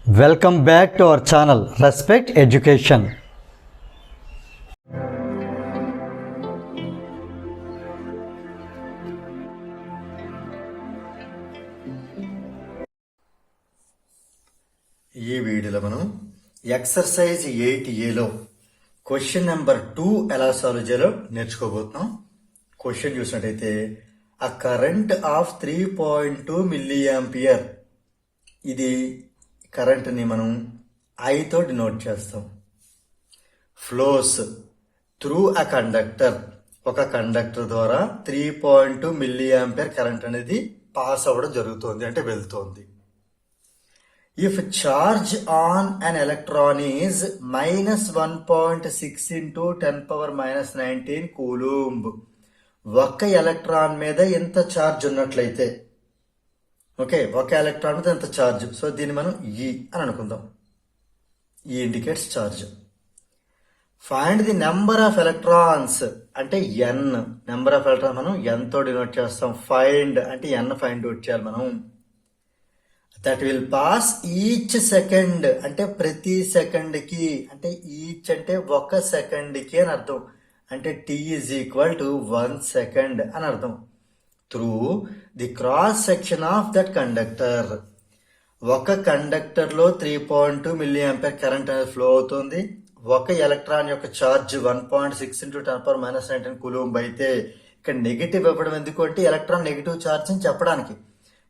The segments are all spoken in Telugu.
Welcome back to our channel respect education. ఈ వీడియోలో మనం ఎక్సర్సైజ్ 8Aలో క్వశ్చన్ నెంబర్ 2 ఎలా సాల్వ్ చేయాలో నేర్చుకోబోతున్నాం. క్వశ్చన్ చూసినట్టయితే ఆ కరెంట్ ఆఫ్ 3.2 మిల్లీ యాంపియర్, ఇది కరెంట్ని మనం ఐతో డినోట్ చేస్తాం. ఫ్లోస్ త్రూ అ కండక్టర్, ఒక కండక్టర్ ద్వారా 3.2 మిల్లీ యాంపియర్ కరెంట్ అనేది పాస్ అవ్వడం జరుగుతుంది, అంటే వెళ్తోంది. If charge on an electron is -1.6 into 10⁻⁻19 coulomb, ఒక్క ఎలక్ట్రాన్ మీద ఎంత ఛార్జ్ ఉన్నట్లయితే, ఓకే, ఒక ఎలక్ట్రాన్ మీద ఎంత ఛార్జ్, సో దీన్ని మనం E అని అనుకుందాం. E indicates charge. Find the number of electrons అంటే N, నెంబర్ ఆఫ్ ఎలక్ట్రాన్స్ మనం N తో డినోట్ చేస్తాం. ఫైండ్ అంటే N ఫైండ్ అవుట్ చేయాలి మనం. That will pass each second అంటే ప్రతి సెకండ్ కి, అంటే ఈచ్ అంటే ఒక సెకండ్ కి అని అర్థం, అంటే T is equal to 1 second అని అర్థం. Through the cross section of that conductor, ఒక కండక్టర్ లో 3.2 మిల్లీ యాంపియర్ కరెంట్ అనేది ఫ్లో అవుతుంది. ఒక ఎలక్ట్రాన్ యొక్క ఛార్జ్ 1.6 into 10⁻⁻19 కూలుంబ్ అయితే, ఇక్కడ నెగిటివ్ ఇవ్వడం ఎందుకు అంటే ఎలక్ట్రాన్ నెగిటివ్ ఛార్జ్ అని చెప్పడానికి.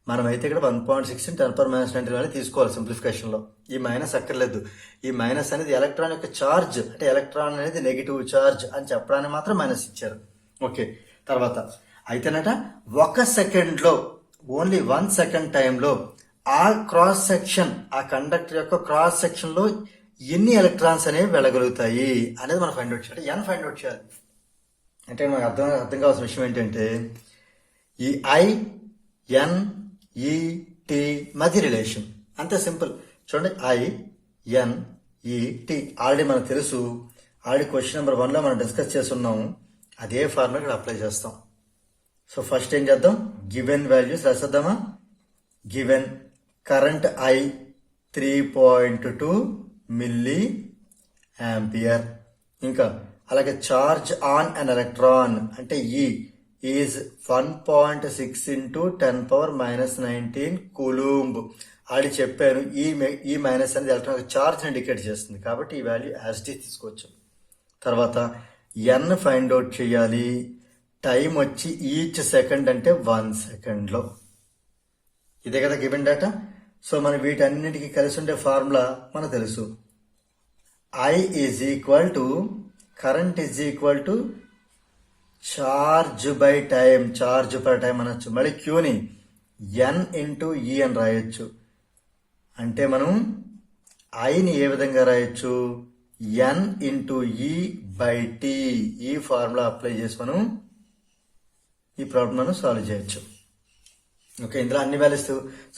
మనమైతే ఇక్కడ 1.6 into 10⁻⁻19 అనేది తీసుకోవాలి సింప్లిఫికేషన్ లో. ఈ మైనస్ అక్కర్లేదు. ఈ మైనస్ అనేది ఎలక్ట్రాన్ యొక్క ఛార్జ్, అంటే ఎలక్ట్రాన్ అనేది నెగిటివ్ ఛార్జ్ అని చెప్పడానికి మాత్రం మైనస్ ఇచ్చారు. ఓకే, తర్వాత అయితేనట ఒక సెకండ్ లో, ఓన్లీ 1 సెకండ్ టైంలో ఆ క్రాస్ సెక్షన్, ఆ కండక్టర్ యొక్క క్రాస్ సెక్షన్ లో ఎన్ని ఎలక్ట్రాన్స్ అనేవి వెళ్ళగలుగుతాయి అనేది మనం ఫైండ్ అవుట్ చేయాలి. ఎన్ ఫైండ్ అవుట్ చేయాలి. అంటే మనకు అర్థం కావాల్సిన విషయం ఏంటంటే ఈ I, N, E, T మధ్య రిలేషన్ అంతే సింపుల్. చూడండి, I, N, E, T already మనకు తెలుసు. ఆల్రెడీ క్వశ్చన్ నెంబర్ 1 లో మనం డిస్కస్ చేస్తున్నాము. అదే ఫార్ములా ఇక్కడ అప్లై చేస్తాం. సో ఫస్ట్ ఏం చేద్దాం, గివెన్ వాల్యూస్ రాసేద్దామా. Given current I 3.2 milliampere, ఇంకా అలాగే చార్జ్ ఆన్ అన్ ఎలక్ట్రాన్ అంటే E ఈజ్ 1.6 into 10⁻⁻19 కూలుంబ్. ఆడి చెప్పాను, ఈ మైనస్ అనేది ఎలక్ట్రాన్ చార్జ్ ఇండికేట్ చేస్తుంది, కాబట్టి ఈ వాల్యూ యాజ్ ఇట్ ఈజ్ తీసుకోవచ్చు. తర్వాత N ఫైండ్ అవుట్ చేయాలి. టైం వచ్చి ఈచ్ సెకండ్ అంటే 1 సెకండ్ లో. ఇదే కదా గివెన్ డేటా. సో మనం వీటన్నిటికీ కలిసి ఉండే ఫార్ములా మనకు తెలుసు. I is equal to current is equal to charge by time, charge per time అనొచ్చు. మళ్ళీ క్యూని N into E అని రాయొచ్చు. అంటే మనం ఐని ఏ విధంగా రాయొచ్చు, N into E by T. ఈ ఫార్ములా అప్లై చేసి మనం ఈ ప్రాబ్లం మనం సాల్వ్ చేయొచ్చు. ఓకే, ఇందులో అన్ని వాల్యూస్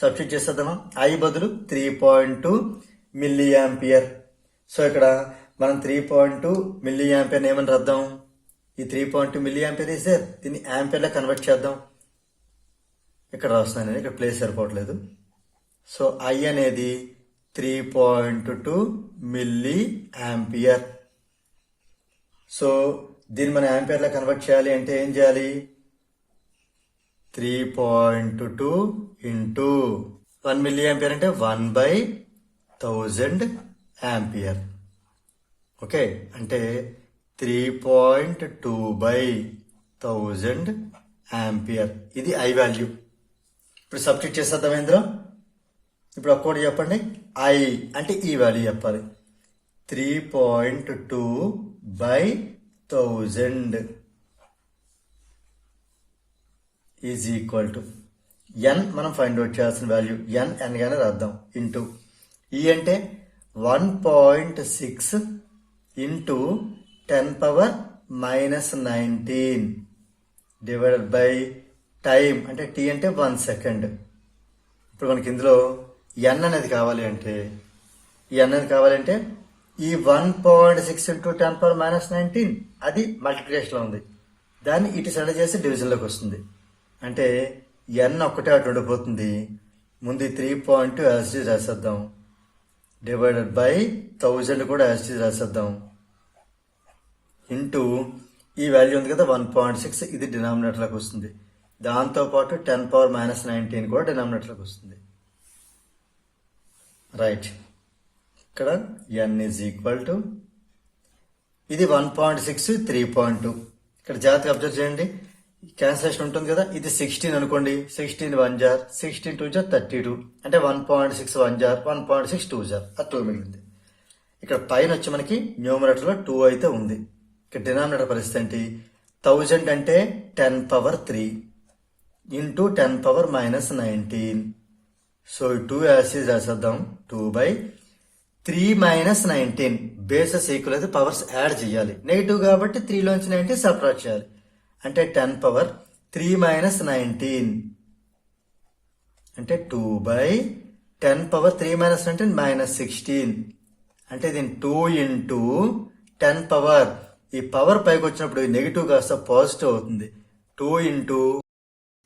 సబ్స్టిట్యూట్ చేసేద్దామా. I బదులు 3.2 మిల్లీ యాంపియర్. సో ఇక్కడ మనం 3.2 మిల్లీ యాంపియర్ ఏమని రాద్దాం, ఈ 3.2 మిల్లీ యాంపియర్ ఇస్ దేర్, దీన్ని యాంపియర్ లో కన్వర్ట్ చేద్దాం. ఇక్కడ రాస్తున్నాను, ఇక్కడ ప్లేస్ సరిపోవట్లేదు. సో I అనేది 3.2 మిల్లీ యాంపియర్. సో దీన్ని మనం యాంపియర్ లో కన్వర్ట్ చేయాలి అంటే ఏం చేయాలి, 3.2 into 1 మిల్లీ యాంపియర్ అంటే 1/1000 యాంపియర్. ఓకే, అంటే 3.2/1000 యాంపియర్. ఇది I వాల్యూ. ఇప్పుడు సబ్స్టిట్యూట్ చేసేద్దాం ఇందులో. ఇప్పుడు ఒక్కోటి చెప్పండి. I అంటే ఈ వాల్యూ చెప్పాలి. 3.2/1000 ఈజ్ ఈక్వల్ టు N మనం ఫైండ్ అవుట్ చేయాల్సిన వాల్యూ N గానే రాద్దాం. ఇంటూ E అంటే 1.6 into 10⁻⁻19 డివైడెడ్ బై టైం అంటే T అంటే 1 సెకండ్. ఇప్పుడు మనకి ఇందులో N అనేది కావాలి అంటే, ఈ N అనేది కావాలంటే ఈ 1.6 into 10⁻⁻19 అది మల్టిప్లికేషన్ లో ఉంది, దాన్ని ఇటు సైడ్ చేసి డివిజన్ లోకి వస్తుంది. అంటే N ఒక్కటే అటు ఉండిపోతుంది. ముందు 3.2 యాజ్ రాసేద్దాం. డివైడెడ్ బై 1000 కూడా యాజ్ ఇట్ ఈజ్ రాసేద్దాం ఇంటూ ఈ వాల్యూ ఉంది కదా 1.6 ఇది డినామినేటర్లోకి వస్తుంది. దాంతోపాటు 10⁻−19 కూడా డినామినేటర్లోకి వస్తుంది. రైట్, ఇక్కడ n ఈజ్ ఈక్వల్ టు ఇది 1.6 3.2. ఇక్కడ జాగ్రత్తగా అబ్జర్వ్ చేయండి, క్యాన్సిలేషన్ ఉంటుంది కదా, ఇది 16 అనుకోండి, 16 1 జార్ 16 2 జార్ 32 అంటే 1.6 1 జార్ 1.6 2 జార్ 2 మిగిలింది. ఇక్కడ పైన వచ్చి మనకి న్యూమరేటర్లో 2 అయితే ఉంది. ఇక్కడ డినామినేటర్ పరిస్థితి ఏంటి, 1000 అంటే 10⁻3 ఇంటూ 10⁻−19. సో 2 యాసిడ్ రాసేద్దాం 2/3-19 బేసెస్ ఈక్వల్ అయితే పవర్స్ యాడ్ చేయాలి. నెగిటివ్ కాబట్టి 3లోంచి 19 సబ్ట్రాక్ట్ చేయాలి అంటే 10⁻3-19 అంటే 2/10⁻3-19 -16 అంటే దీని 2 ఇంటూ 10 ఈ పవర్ పైకి వచ్చినప్పుడు నెగిటివ్ కాస్త పాజిటివ్ అవుతుంది. 2 ఇంటూ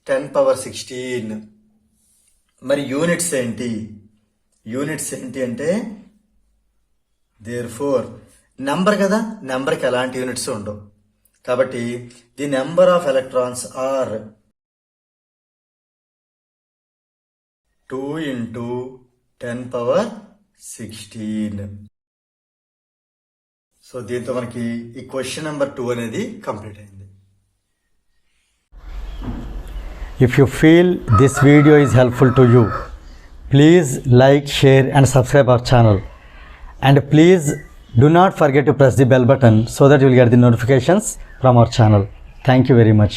10⁻16. మరి యూనిట్స్ ఏంటి, యూనిట్స్ ఏంటి అంటే దేర్ఫోర్ నెంబర్ కదా, నెంబర్కి ఎలాంటి యూనిట్స్ ఉండవు కాబట్టి the number of electrons are 2 into 10⁻16. So దీంతో మనకి ఈ క్వశ్చన్ నెంబర్ 2 అనేది కంప్లీట్ అయింది. If you feel this video is helpful to you, please like, share and subscribe our channel. And please do not forget to press the bell button so that you will get the notifications from our channel. Thank you very much.